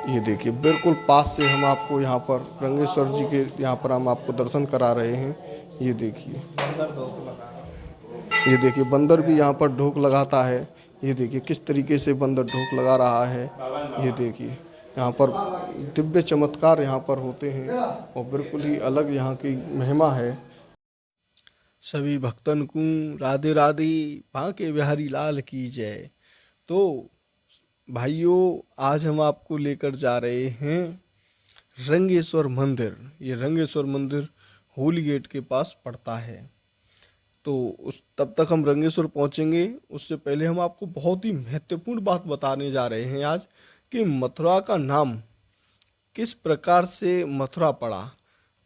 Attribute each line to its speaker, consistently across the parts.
Speaker 1: ये देखिए बिल्कुल पास से हम आपको यहाँ पर रंगेश्वर जी के यहाँ पर हम आपको दर्शन करा रहे हैं। ये देखिए, ये देखिए बंदर भी यहाँ पर ढोक लगाता है। ये देखिए किस तरीके से बंदर ढोक लगा रहा है। ये देखिए यहाँ पर दिव्य चमत्कार यहाँ पर होते हैं और बिल्कुल ही अलग यहाँ की महिमा है। सभी भक्तन को राधे राधे, बांके बिहारी लाल की जय। तो भाइयों, आज हम आपको लेकर जा रहे हैं रंगेश्वर मंदिर। ये रंगेश्वर मंदिर होली गेट के पास पड़ता है। तो उस तब तक हम रंगेश्वर पहुंचेंगे, उससे पहले हम आपको बहुत ही महत्वपूर्ण बात बताने जा रहे हैं आज, कि मथुरा का नाम किस प्रकार से मथुरा पड़ा।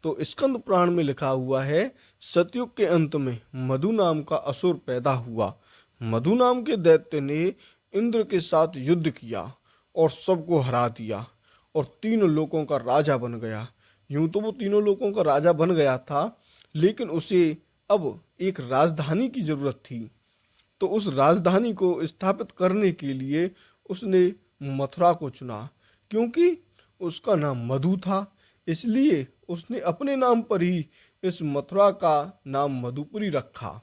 Speaker 1: तो स्कंद पुराण में लिखा हुआ है, सतयुग के अंत में मधु नाम का असुर पैदा हुआ। मधु नाम के दैत्य ने इंद्र के साथ युद्ध किया और सबको हरा दिया और तीनों लोकों का राजा बन गया। यूं तो वो तीनों लोकों का राजा बन गया था, लेकिन उसे अब एक राजधानी की जरूरत थी। तो उस राजधानी को स्थापित करने के लिए उसने मथुरा को चुना। क्योंकि उसका नाम मधु था, इसलिए उसने अपने नाम पर ही इस मथुरा का नाम मधुपुरी रखा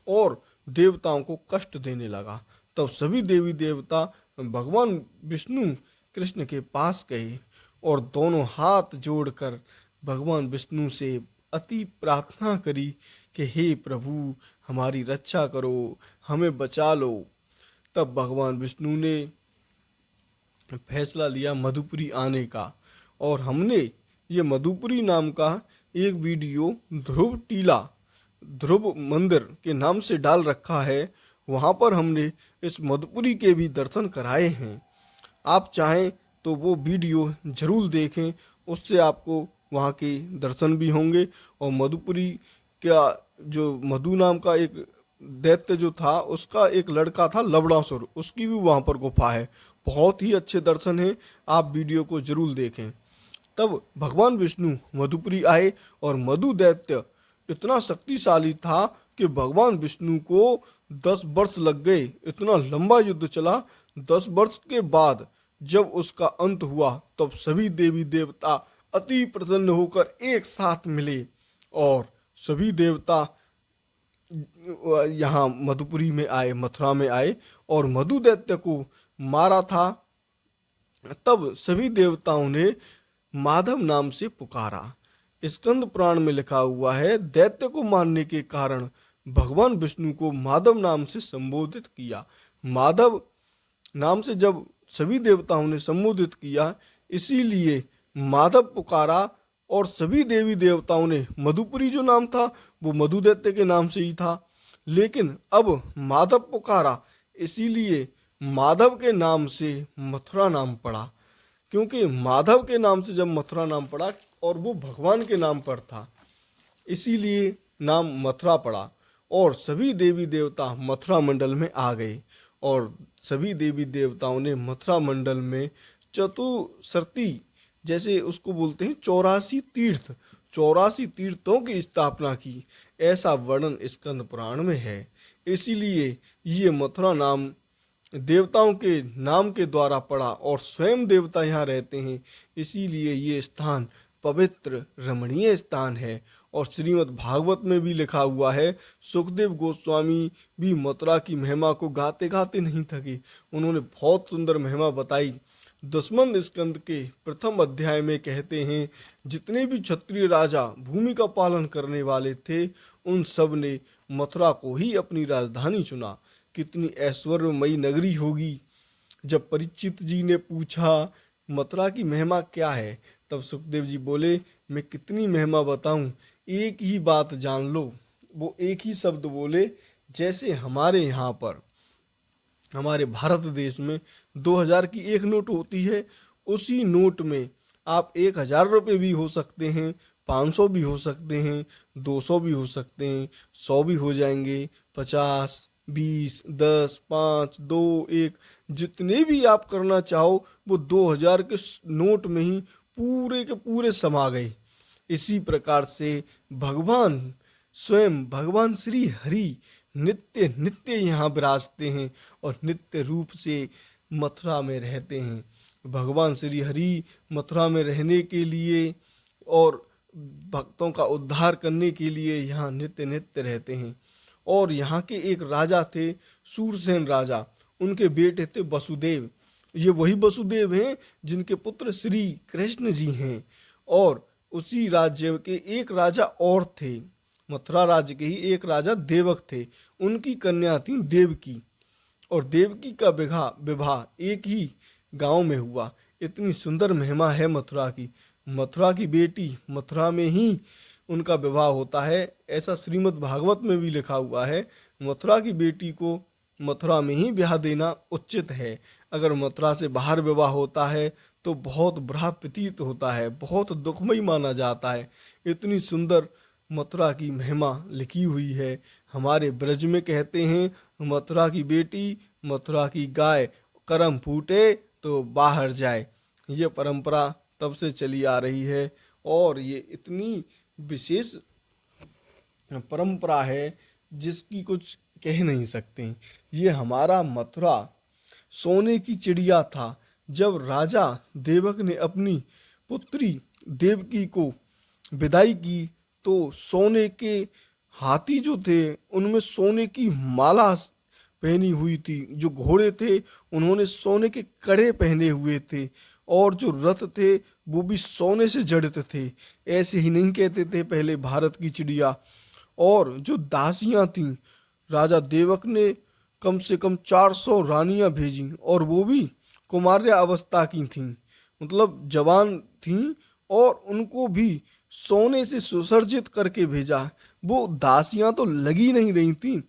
Speaker 1: और देवताओं को कष्ट देने लगा। तब सभी देवी देवता भगवान विष्णु कृष्ण के पास गए और दोनों हाथ जोड़कर भगवान विष्णु से अति प्रार्थना करी कि हे प्रभु, हमारी रक्षा करो, हमें बचा लो। तब भगवान विष्णु ने फैसला लिया मधुपुरी आने का, और हमने ये मधुपुरी नाम का एक वीडियो ध्रुव टीला, ध्रुव मंदिर के नाम से डाल रखा है। वहाँ पर हमने इस मधुपुरी के भी दर्शन कराए हैं। आप चाहें तो वो वीडियो जरूर देखें, उससे आपको वहाँ के दर्शन भी होंगे। और मधुपुरी का जो मधु नाम का एक दैत्य जो था, उसका एक लड़का था लवणासुर, उसकी भी वहाँ पर गुफा है। बहुत ही अच्छे दर्शन हैं, आप वीडियो को जरूर देखें। तब भगवान विष्णु मधुपुरी आए और मधु दैत्य इतना शक्तिशाली था कि भगवान विष्णु को 10 वर्ष लग गए। इतना लंबा युद्ध चला। 10 वर्ष के बाद जब उसका अंत हुआ, तब सभी देवी देवता अति प्रसन्न होकर एक साथ मिले और सभी देवता यहाँ मधुपुरी में आए, मथुरा में आए और मधु दैत्य को मारा था। तब सभी देवताओं ने माधव नाम से पुकारा। स्कंद पुराण में लिखा हुआ है, दैत्य को मारने के कारण भगवान विष्णु को माधव नाम से संबोधित किया। माधव नाम से जब सभी देवताओं ने संबोधित किया, इसीलिए माधव पुकारा और सभी देवी देवताओं ने, मधुपुरी जो नाम था वो मधु दैत्य के नाम से ही था, लेकिन अब माधव पुकारा, इसीलिए माधव के नाम से मथुरा नाम पड़ा। क्योंकि माधव के नाम से जब मथुरा नाम पड़ा और वो भगवान के नाम पर था, इसीलिए नाम मथुरा पड़ा। और सभी देवी देवता मथुरा मंडल में आ गए और सभी देवी देवताओं ने मथुरा मंडल में चतुसर्ती, जैसे उसको बोलते हैं 84 तीर्थ, 84 तीर्थों की स्थापना की। ऐसा वर्णन स्कंद पुराण में है। इसीलिए ये मथुरा नाम देवताओं के नाम के द्वारा पड़ा और स्वयं देवता यहाँ रहते हैं, इसीलिए ये स्थान पवित्र रमणीय स्थान है। और श्रीमद् भागवत में भी लिखा हुआ है, सुखदेव गोस्वामी भी मथुरा की महिमा को गाते गाते नहीं थके। उन्होंने बहुत सुंदर महिमा बताई। 10वें स्कंद के प्रथम अध्याय में कहते हैं, जितने भी क्षत्रिय राजा भूमि का पालन करने वाले थे, उन सब ने मथुरा को ही अपनी राजधानी चुना। कितनी ऐश्वर्यमयी नगरी होगी। जब परीक्षित जी ने पूछा मथुरा की महिमा क्या है, तब सुखदेव जी बोले, मैं कितनी महिमा बताऊं, एक ही बात जान लो। वो एक ही शब्द बोले, जैसे हमारे यहाँ पर, हमारे भारत देश में 2000 की एक नोट होती है, उसी नोट में आप 1000 रुपये भी हो सकते हैं, 500 भी हो सकते हैं, 200 भी हो सकते हैं, 100 भी हो जाएंगे, 50, 20, 10, 5, 2, 1, जितने भी आप करना चाहो वो 2000 के नोट में ही पूरे के पूरे समा गए। इसी प्रकार से भगवान स्वयं, भगवान श्री हरि नित्य नित्य यहाँ विराजते हैं और नित्य रूप से मथुरा में रहते हैं। भगवान श्री हरि मथुरा में रहने के लिए और भक्तों का उद्धार करने के लिए यहाँ नित्य नित्य रहते हैं। और यहाँ के एक राजा थे, सूरसेन राजा, उनके बेटे थे वसुदेव। ये वही वसुदेव हैं जिनके पुत्र श्री कृष्ण जी हैं। और उसी राज्य के एक राजा और थे, मथुरा राज्य के ही एक राजा देवक थे। उनकी कन्या थी देवकी, और देवकी का विवाह विवाह एक ही गांव में हुआ। इतनी सुंदर महिमा है मथुरा की। मथुरा की बेटी मथुरा में ही उनका विवाह होता है, ऐसा श्रीमद् भागवत में भी लिखा हुआ है। मथुरा की बेटी को मथुरा में ही ब्याह देना उचित है। अगर मथुरा से बाहर विवाह होता है तो बहुत बुरा प्रतीत होता है, बहुत दुखमयी माना जाता है। इतनी सुंदर मथुरा की महिमा लिखी हुई है। हमारे ब्रज में कहते हैं, मथुरा की बेटी मथुरा की गाय, करम फूटे तो बाहर जाए। ये परंपरा तब से चली आ रही है और ये इतनी विशेष परंपरा है जिसकी कुछ कह नहीं सकते। ये हमारा मथुरा सोने की चिड़िया था। जब राजा देवक ने अपनी पुत्री देवकी को विदाई की तो सोने के हाथी जो थे उनमें सोने की माला पहनी हुई थी। जो घोड़े थे उन्होंने सोने के कड़े पहने हुए थे, और जो रथ थे वो भी सोने से जड़ित थे। ऐसे ही नहीं कहते थे पहले भारत की चिड़िया। और जो दासियां थीं, राजा देवक ने कम से कम 400 रानियां भेजी, और वो भी कुमार्य अवस्था की थीं, मतलब जवान थीं, और उनको भी सोने से सुसज्जित करके भेजा। वो दासियां तो लगी नहीं रही थीं,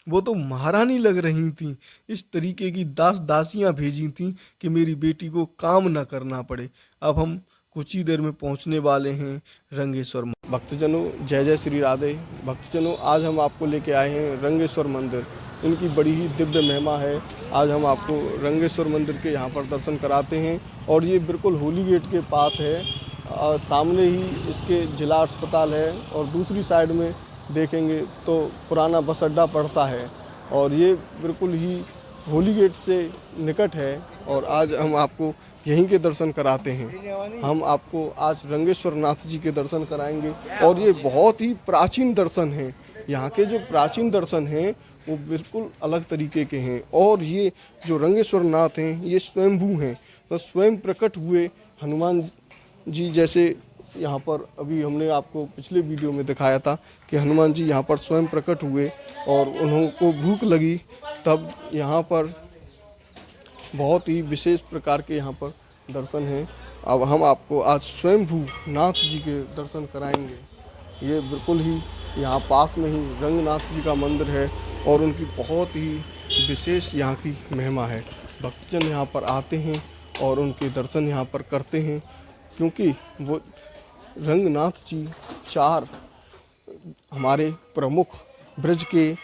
Speaker 1: वो तो महारानी लग रही थीं। इस तरीके की दासियां भेजी थीं कि मेरी बेटी को काम न करना पड़े। अब हम कुछ ही देर में पहुंचने वाले हैं रंगेश्वर। भक्तजनों, जय जय श्री राधे। भक्तजनों, आज हम आपको लेके आए हैं रंगेश्वर मंदिर। इनकी बड़ी ही दिव्य महिमा है। आज हम आपको रंगेश्वर मंदिर के यहाँ पर दर्शन कराते हैं। और ये बिल्कुल होली गेट के पास है। सामने ही इसके जिला अस्पताल है, और दूसरी साइड में देखेंगे तो पुराना बस अड्डा पड़ता है, और ये बिल्कुल ही होली गेट से निकट है। और आज हम आपको यहीं के दर्शन कराते हैं। हम आपको आज रंगेश्वर नाथ जी के दर्शन कराएंगे, और ये बहुत ही प्राचीन दर्शन हैं। यहाँ के जो प्राचीन दर्शन हैं वो बिल्कुल अलग तरीके के हैं। और ये जो रंगेश्वर नाथ हैं ये स्वयंभू हैं, तो स्वयं प्रकट हुए हनुमान जी जैसे। यहाँ पर अभी हमने आपको पिछले वीडियो में दिखाया था कि हनुमान जी यहाँ पर स्वयं प्रकट हुए, और उनको भूख लगी, तब यहाँ पर बहुत ही विशेष प्रकार के यहाँ पर दर्शन हैं। अब हम आपको आज स्वयंभू नाथ जी के दर्शन कराएंगे। ये बिल्कुल ही यहाँ पास में ही रंगनाथ जी का मंदिर है, और उनकी बहुत ही विशेष यहाँ की महिमा है। भक्तजन यहाँ पर आते हैं और उनके दर्शन यहाँ पर करते हैं, क्योंकि वो रंगनाथ जी 4 हमारे प्रमुख ब्रज के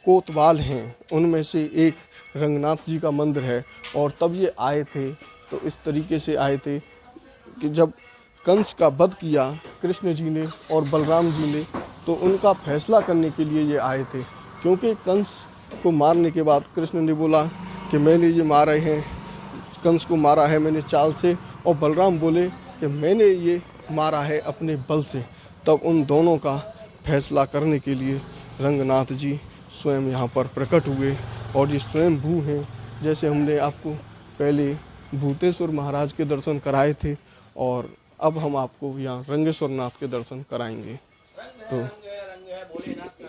Speaker 1: कोतवाल हैं, उनमें से एक रंगनाथ जी का मंदिर है। और तब ये आए थे तो इस तरीके से आए थे कि जब कंस का वध किया कृष्ण जी ने और बलराम जी ने, तो उनका फैसला करने के लिए ये आए थे। क्योंकि कंस को मारने के बाद कृष्ण ने बोला कि मैंने ये मारे हैं, कंस को मारा है मैंने चाल से, और बलराम बोले कि मैंने ये मारा है अपने बल से। तब उन दोनों का फैसला करने के लिए रंगनाथ जी स्वयं यहाँ पर प्रकट हुए, और ये स्वयं भू हैं। जैसे हमने आपको पहले भूतेश्वर महाराज के दर्शन कराए थे, और अब हम आपको यहाँ रंगेश्वर नाथ के दर्शन कराएंगे। तो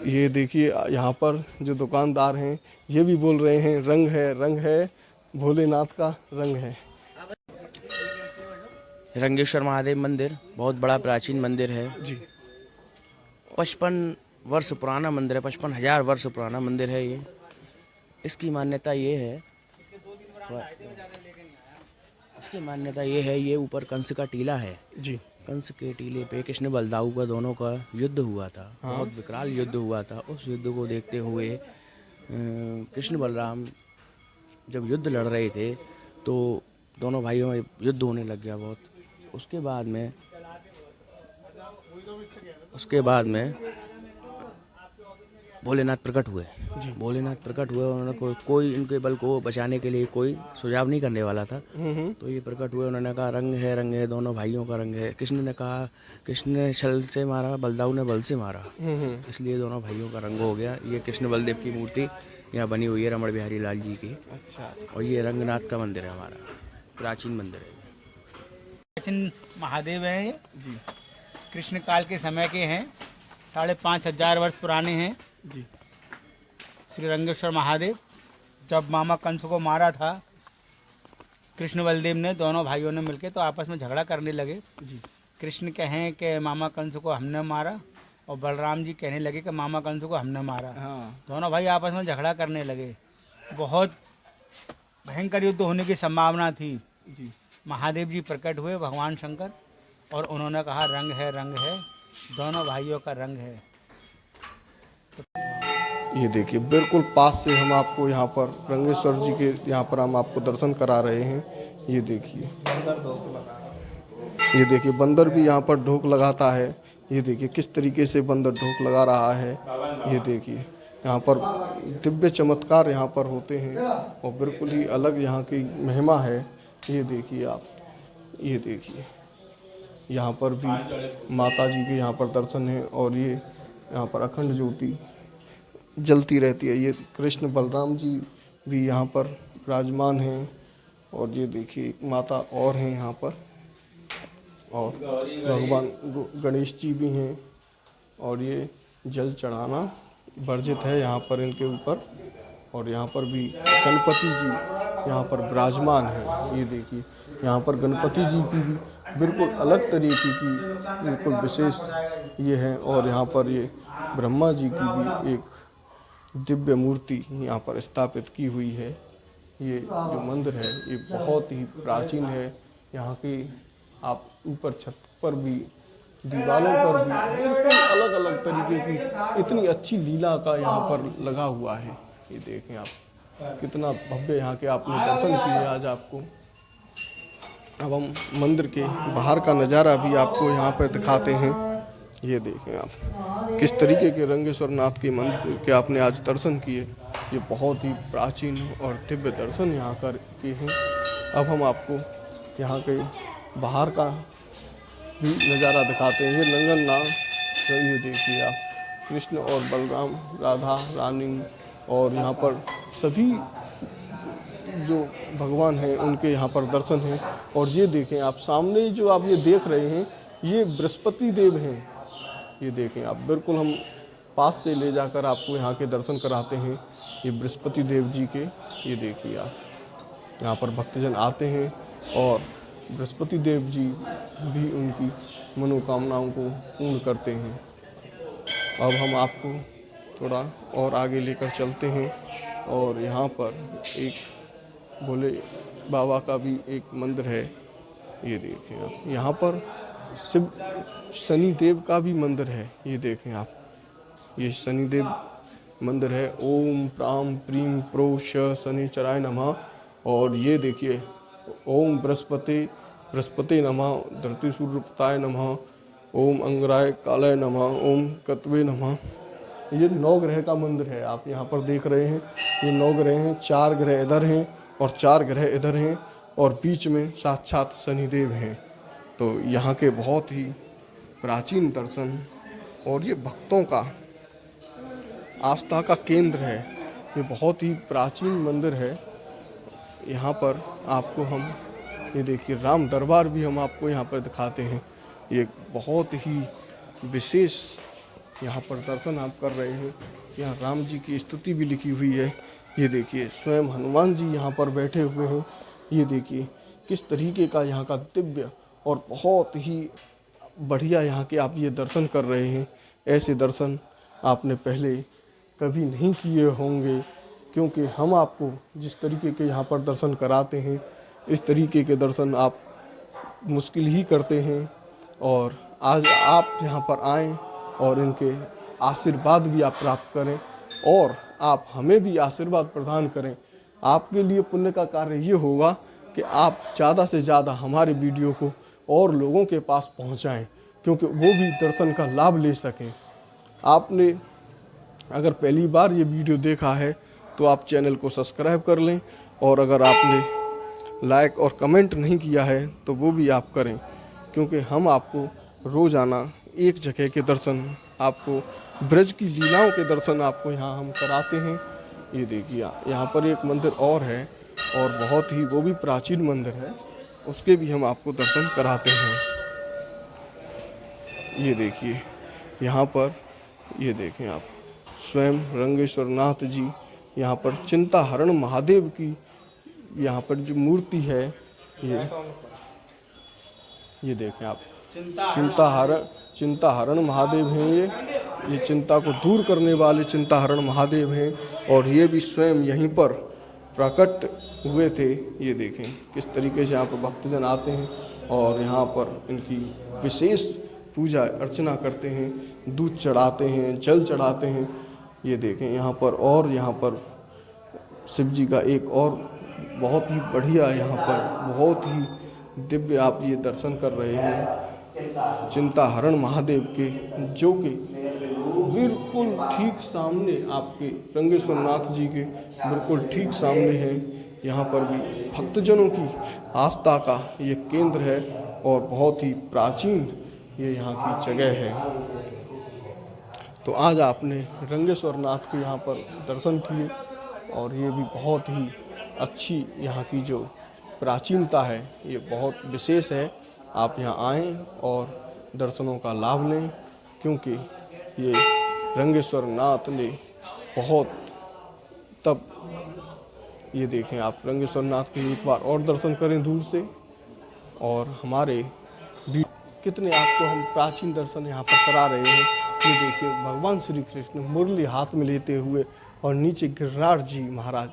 Speaker 1: ये देखिए, यहाँ पर जो दुकानदार हैं ये भी बोल रहे हैं रंग है भोलेनाथ का रंग है।
Speaker 2: रंगेश्वर महादेव मंदिर बहुत बड़ा प्राचीन मंदिर है
Speaker 1: जी।
Speaker 2: 55 वर्ष पुराना मंदिर है, 55,000 वर्ष पुराना मंदिर है ये। इसकी मान्यता ये है, ये ऊपर कंस का टीला है
Speaker 1: जी।
Speaker 2: कंस के टीले पे कृष्ण बलदाऊ का दोनों का युद्ध हुआ था। बहुत विकराल युद्ध हुआ था। उस युद्ध को देखते हुए कृष्ण बलराम जब युद्ध लड़ रहे थे तो दोनों भाइयों में युद्ध होने लग गया बहुत। उसके बाद में भोलेनाथ प्रकट हुए। भोलेनाथ प्रकट हुए, उन्होंने कोई इनके बल को बचाने के लिए कोई सुझाव नहीं करने वाला था। तो ये प्रकट हुए, उन्होंने कहा रंग है, दोनों भाइयों का रंग है। कृष्ण ने कहा, कृष्ण ने छल से मारा, बलदाऊ ने बल से मारा, इसलिए दोनों भाइयों का रंग हो गया। ये कृष्ण बलदेव की मूर्ति यहाँ बनी हुई है रमण बिहारी लाल जी की।
Speaker 1: अच्छा।
Speaker 2: और ये रंगनाथ का मंदिर है, हमारा प्राचीन मंदिर है।
Speaker 3: प्राचीन महादेव है ये। जी। कृष्ण काल के समय के हैं, 5,500 वर्ष पुराने हैं।
Speaker 1: जी।
Speaker 3: श्री रंगेश्वर महादेव जब मामा कंस को मारा था, कृष्ण बलदेव ने, दोनों भाइयों ने मिलके तो आपस में झगड़ा करने लगे।
Speaker 1: जी।
Speaker 3: कृष्ण कहें कि मामा कंस को हमने मारा, और बलराम जी कहने लगे कि मामा कंस को हमने मारा।
Speaker 1: हाँ।
Speaker 3: दोनों भाई आपस में झगड़ा करने लगे। बहुत भयंकर युद्ध होने की संभावना थी।
Speaker 1: जी।
Speaker 3: महादेव जी प्रकट हुए, भगवान शंकर, और उन्होंने कहा रंग है, दोनों भाइयों का रंग है।
Speaker 1: ये देखिए बिल्कुल पास से हम आपको यहाँ पर रंगेश्वर जी के यहाँ पर हम आपको दर्शन करा रहे हैं। ये देखिए, ये देखिए बंदर भी यहाँ पर ढोक लगाता है। ये देखिए किस तरीके से बंदर ढोक लगा रहा है। ये देखिए यहाँ पर दिव्य चमत्कार यहाँ पर होते हैं और बिल्कुल ही अलग यहाँ की महिमा है। ये देखिए आप, ये देखिए यहाँ पर भी माता जी के यहाँ पर दर्शन है और ये यहाँ पर अखंड ज्योति जलती रहती है। ये कृष्ण बलराम जी भी यहाँ पर विराजमान हैं और ये देखिए एक माता और हैं यहाँ पर, और भगवान गणेश जी भी हैं। और ये जल चढ़ाना वर्जित है यहाँ पर इनके ऊपर। और यहाँ पर भी गणपति जी यहाँ पर विराजमान हैं। ये देखिए यहाँ पर गणपति जी की भी बिल्कुल अलग तरीके की बिल्कुल विशेष ये है। और यहाँ पर ये ब्रह्मा जी की भी एक दिव्य मूर्ति यहाँ पर स्थापित की हुई है। ये जो मंदिर है ये बहुत ही प्राचीन है। यहाँ के आप ऊपर छत पर भी, दीवारों पर भी बिल्कुल अलग अलग तरीके की इतनी अच्छी लीला का यहाँ पर लगा हुआ है। ये देखें आप कितना भव्य यहाँ के आपने दर्शन किए आज आपको। अब हम मंदिर के बाहर का नज़ारा भी आपको यहाँ पर दिखाते हैं। ये देखें आप किस तरीके के रंगेश्वर नाथ के मंदिर के आपने आज दर्शन किए। ये बहुत ही प्राचीन और दिव्य दर्शन यहाँ कर के हैं। अब हम आपको यहाँ के बाहर का भी नज़ारा दिखाते हैं। ये लंगरनाथ, तो ये देखिए आप कृष्ण और बलराम, राधा रानी और यहाँ पर सभी जो भगवान हैं उनके यहाँ पर दर्शन हैं। और ये देखें आप सामने जो आप ये देख रहे हैं ये बृहस्पति देव हैं। ये देखें आप बिल्कुल हम पास से ले जाकर आपको यहाँ के दर्शन कराते हैं ये बृहस्पति देव जी के। ये देखिए आप यहाँ पर भक्तजन आते हैं और बृहस्पति देव जी भी उनकी मनोकामनाओं को पूर्ण करते हैं। अब हम आपको थोड़ा और आगे लेकर चलते हैं और यहाँ पर एक भोले बाबा का भी एक मंदिर है। ये देखें आप यहाँ पर शिव शनि देव का भी मंदिर है। ये देखें आप, ये शनि देव मंदिर है। ओम प्राम प्रीम प्रो श शनिचराय नमः। और ये देखिए ओम बृहस्पति नमः, धरती सूर्यपताय नमः, ओम अंगराय कालाय नमः, ओम कत्वे नमः। ये 9 ग्रह का मंदिर है। आप यहाँ पर देख रहे हैं ये 9 ग्रह हैं, 4 ग्रह इधर हैं और 4 ग्रह इधर हैं और बीच में साक्षात शनिदेव हैं। तो यहाँ के बहुत ही प्राचीन दर्शन और ये भक्तों का आस्था का केंद्र है। ये बहुत ही प्राचीन मंदिर है। यहाँ पर आपको हम ये देखिए राम दरबार भी हम आपको यहाँ पर दिखाते हैं। ये बहुत ही विशेष यहाँ पर दर्शन आप कर रहे हैं। यहाँ राम जी की स्तुति भी लिखी हुई है। ये देखिए स्वयं हनुमान जी यहाँ पर बैठे हुए हैं। ये देखिए किस तरीके का यहाँ का दिव्य और बहुत ही बढ़िया यहाँ के आप ये दर्शन कर रहे हैं। ऐसे दर्शन आपने पहले कभी नहीं किए होंगे, क्योंकि हम आपको जिस तरीके के यहाँ पर दर्शन कराते हैं इस तरीके के दर्शन आप मुश्किल ही करते हैं। और आज आप यहाँ पर आएँ और इनके आशीर्वाद भी आप प्राप्त करें और आप हमें भी आशीर्वाद प्रदान करें। आपके लिए पुण्य का कार्य ये होगा कि आप ज़्यादा से ज़्यादा हमारे वीडियो को और लोगों के पास पहुंचाएं, क्योंकि वो भी दर्शन का लाभ ले सकें। आपने अगर पहली बार ये वीडियो देखा है तो आप चैनल को सब्सक्राइब कर लें, और अगर आपने लाइक और कमेंट नहीं किया है तो वो भी आप करें, क्योंकि हम आपको रोज़ाना एक जगह के दर्शन, आपको ब्रज की लीलाओं के दर्शन आपको यहाँ हम कराते हैं। ये देखिए यहाँ पर एक मंदिर और है, और बहुत ही वो भी प्राचीन मंदिर है, उसके भी हम आपको दर्शन कराते हैं। ये देखिए यहाँ पर, ये देखें आप, स्वयं रंगेश्वर नाथ जी यहाँ पर चिंताहरण महादेव की यहाँ पर जो मूर्ति है, ये देखें आप, चिंताहरण महादेव हैं। ये चिंता को दूर करने वाले चिंताहरण महादेव हैं, और ये भी स्वयं यहीं पर प्रकट हुए थे। ये देखें किस तरीके से यहाँ पर भक्तजन आते हैं और यहाँ पर इनकी विशेष पूजा अर्चना करते हैं, दूध चढ़ाते हैं, जल चढ़ाते हैं। ये देखें यहाँ पर, और यहाँ पर शिव जी का एक और बहुत ही बढ़िया, यहाँ पर बहुत ही दिव्य आप ये दर्शन कर रहे हैं चिंताहरण महादेव के, जो कि बिल्कुल ठीक सामने आपके रंगेश्वर नाथ जी के बिल्कुल ठीक सामने हैं। यहाँ पर भी भक्तजनों की आस्था का ये केंद्र है, और बहुत ही प्राचीन ये यहाँ की जगह है। तो आज आपने रंगेश्वर नाथ के यहाँ पर दर्शन किए, और ये भी बहुत ही अच्छी यहाँ की जो प्राचीनता है ये बहुत विशेष है। आप यहाँ आएँ और दर्शनों का लाभ लें, क्योंकि ये रंगेश्वर नाथ ने बहुत तब, ये देखें आप, रंगेश्वर नाथ के एक बार और दर्शन करें दूर से। और हमारे भी कितने आपको हम प्राचीन दर्शन यहाँ पर करा रहे हैं। ये देखिए भगवान श्री कृष्ण मुरली हाथ में लेते हुए, और नीचे गिरिराज जी महाराज,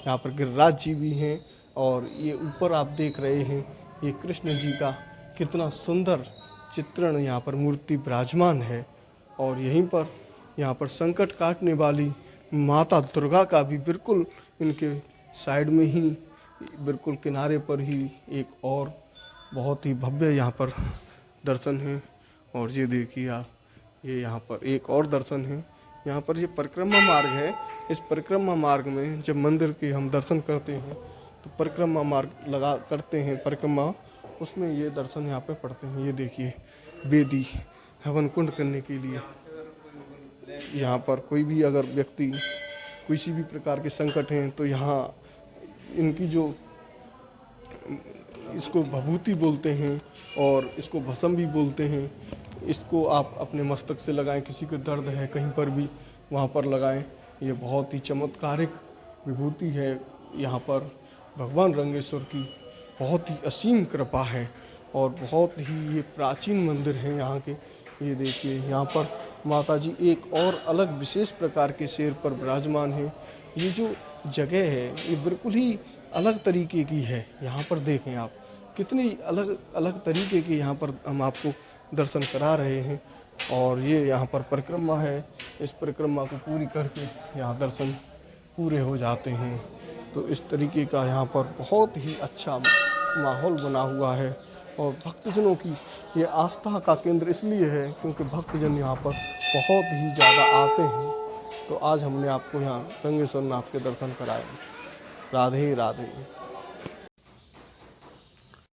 Speaker 1: यहाँ पर गिरिराज जी भी हैं, और ये ऊपर आप देख रहे हैं ये कृष्ण जी का कितना सुंदर चित्रण यहाँ पर मूर्ति विराजमान है। और यहीं पर यहाँ पर संकट काटने वाली माता दुर्गा का भी बिल्कुल इनके साइड में ही, बिल्कुल किनारे पर ही एक और बहुत ही भव्य यहाँ पर दर्शन है। और ये देखिए आप, ये यहाँ पर एक और दर्शन है। यहाँ पर ये परिक्रमा मार्ग है। इस परिक्रमा मार्ग में जब मंदिर के हम दर्शन करते हैं तो परिक्रमा मार्ग लगा करते हैं परिक्रमा, उसमें ये दर्शन यहाँ पे पड़ते हैं। ये देखिए वेदी हवन कुंड करने के लिए यहाँ पर कोई भी अगर व्यक्ति किसी भी प्रकार के संकट हैं तो यहाँ इनकी जो, इसको भभूति बोलते हैं और इसको भस्म भी बोलते हैं, इसको आप अपने मस्तक से लगाएं। किसी को दर्द है कहीं पर भी वहाँ पर लगाएं। ये बहुत ही चमत्कारिक विभूति है। यहाँ पर भगवान रंगेश्वर की बहुत ही असीम कृपा है, और बहुत ही ये प्राचीन मंदिर हैं यहाँ के। ये देखिए यहाँ पर माता जी एक और अलग विशेष प्रकार के शेर पर विराजमान है। ये जो जगह है ये बिल्कुल ही अलग तरीके की है। यहाँ पर देखें आप, कितनी अलग अलग तरीके के यहाँ पर हम आपको दर्शन करा रहे हैं। और ये यहाँ पर परिक्रमा है, इस परिक्रमा को पूरी करके यहाँ दर्शन पूरे हो जाते हैं। तो इस तरीके का यहाँ पर बहुत ही अच्छा माहौल बना हुआ है, और भक्तजनों की ये आस्था का केंद्र इसलिए है क्योंकि भक्तजन यहाँ पर बहुत ही ज़्यादा आते हैं। तो आज हमने आपको यहाँ रंगेश्वर नाथ के दर्शन कराए। राधे राधे।